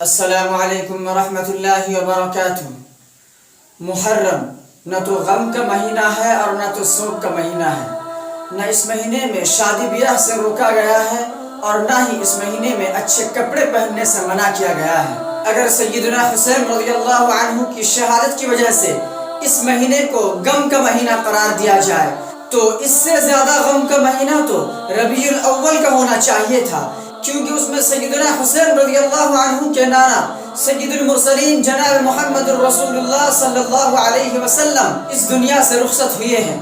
السلام علیکم ورحمۃ اللہ وبرکاتہ۔ محرم نہ تو غم کا مہینہ ہے اور نہ تو سوگ کا مہینہ ہے، نہ اس مہینے میں شادی بیاہ سے روکا گیا ہے اور نہ ہی اس مہینے میں اچھے کپڑے پہننے سے منع کیا گیا ہے۔ اگر سیدنا حسین رضی اللہ عنہ کی شہادت کی وجہ سے اس مہینے کو غم کا مہینہ قرار دیا جائے تو اس سے زیادہ غم کا مہینہ تو ربیع الاول کا ہونا چاہیے تھا، کیونکہ اس میں سیدنا حسین رضی اللہ عنہ کے نانا سید المرسلین جناب محمد الرسول اللہ صلی اللہ علیہ وسلم اس دنیا سے رخصت ہوئے ہیں۔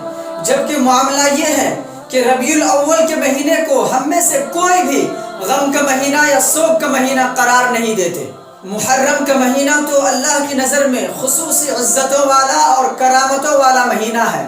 جبکہ معاملہ یہ ہے کہ ربیع الاول کے مہینے کو ہم میں سے کوئی بھی غم کا مہینہ یا سوگ کا مہینہ قرار نہیں دیتے۔ محرم کا مہینہ تو اللہ کی نظر میں خصوصی عزتوں والا اور کرامتوں والا مہینہ ہے۔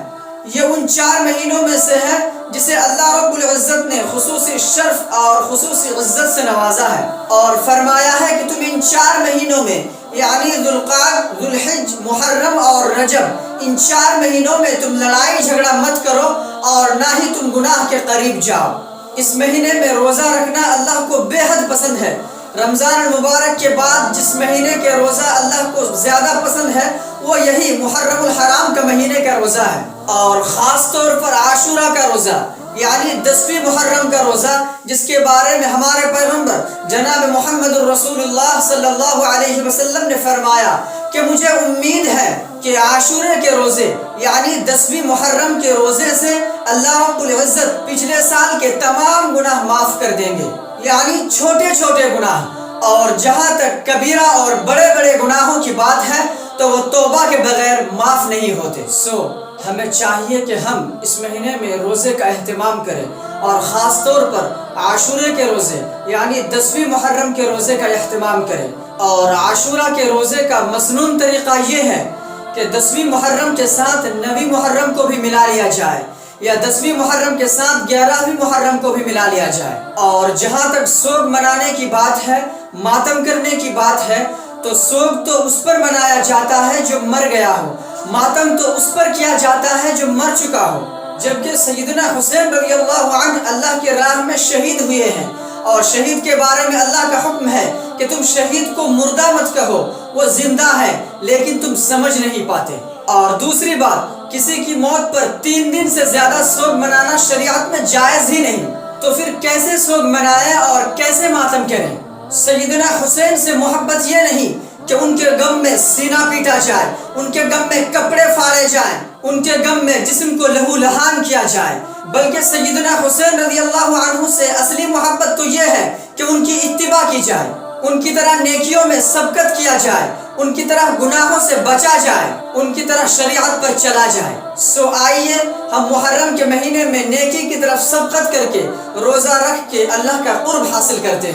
یہ ان 4 مہینوں میں سے ہے جسے اللہ رب العزت نے خصوصی شرف اور خصوصی عزت سے نوازا ہے، اور فرمایا ہے کہ تم ان 4 مہینوں میں یعنی ذوالقعدہ، ذوالحج، محرم اور رجب، ان 4 مہینوں میں تم لڑائی جھگڑا مت کرو اور نہ ہی تم گناہ کے قریب جاؤ۔ اس مہینے میں روزہ رکھنا اللہ کو بے حد پسند ہے۔ رمضان المبارک کے بعد جس مہینے کے روزہ اللہ کو زیادہ پسند ہے وہ یہی محرم الحرام کا مہینے کا روزہ ہے، اور خاص طور پر عاشورہ کا روزہ یعنی 10ویں محرم کا روزہ، جس کے بارے میں ہمارے پیغمبر جناب محمد الرسول اللہ صلی اللہ علیہ وسلم نے فرمایا کہ مجھے امید ہے کہ عاشورے کے روزے یعنی 10ویں محرم کے روزے سے اللہ رب العزت پچھلے سال کے تمام گناہ معاف کر دیں گے، یعنی چھوٹے چھوٹے گناہ، اور جہاں تک کبیرہ اور بڑے بڑے گناہوں کی بات ہے تو وہ توبہ کے بغیر معاف نہیں ہوتے۔ ہمیں چاہیے کہ ہم اس مہینے میں روزے کا اہتمام کریں، اور خاص طور پر عاشورے کے روزے یعنی 10ویں محرم کے روزے کا اہتمام کریں۔ اور عاشورہ کے روزے کا مسنون طریقہ یہ ہے کہ 10ویں محرم کے ساتھ 9ویں محرم کو بھی ملا لیا جائے، یا 10ویں محرم کے ساتھ 11ویں محرم کو بھی ملا لیا جائے۔ اور جہاں تک سوگ منانے کی بات ہے، ماتم کرنے کی بات ہے، تو سوگ تو اس پر منایا جاتا ہے جو مر گیا ہو، ماتم تو اس پر کیا جاتا ہے جو مر چکا ہو۔ جبکہ سیدنا حسین رضی اللہ عنہ اللہ کی راہ میں شہید ہوئے ہیں، اور شہید کے بارے میں اللہ کا حکم ہے کہ تم شہید کو مردہ مت کہو، وہ زندہ ہے لیکن تم سمجھ نہیں پاتے۔ اور دوسری بات، کسی کی موت پر 3 دن سے زیادہ سوگ منانا شریعت میں جائز ہی نہیں، تو پھر کیسے سوگ منائیں اور کیسے ماتم کریں؟ سیدنا حسین سے محبت یہ نہیں کہ ان کے غم میں سینہ پیٹا جائے، ان کے غم میں کپڑے پھاڑے جائیں، ان کے غم میں جسم کو لہو لہان کیا جائے، بلکہ سیدنا حسین رضی اللہ عنہ سے اصلی محبت تو یہ ہے کہ ان کی اتباع کی جائے، ان کی طرح نیکیوں میں سبقت کیا جائے، ان کی طرح گناہوں سے بچا جائے، ان کی طرح شریعت پر چلا جائے۔ آئیے ہم محرم کے مہینے میں نیکی کی طرف سبقت کر کے روزہ رکھ کے اللہ کا قرب حاصل کرتے ہیں۔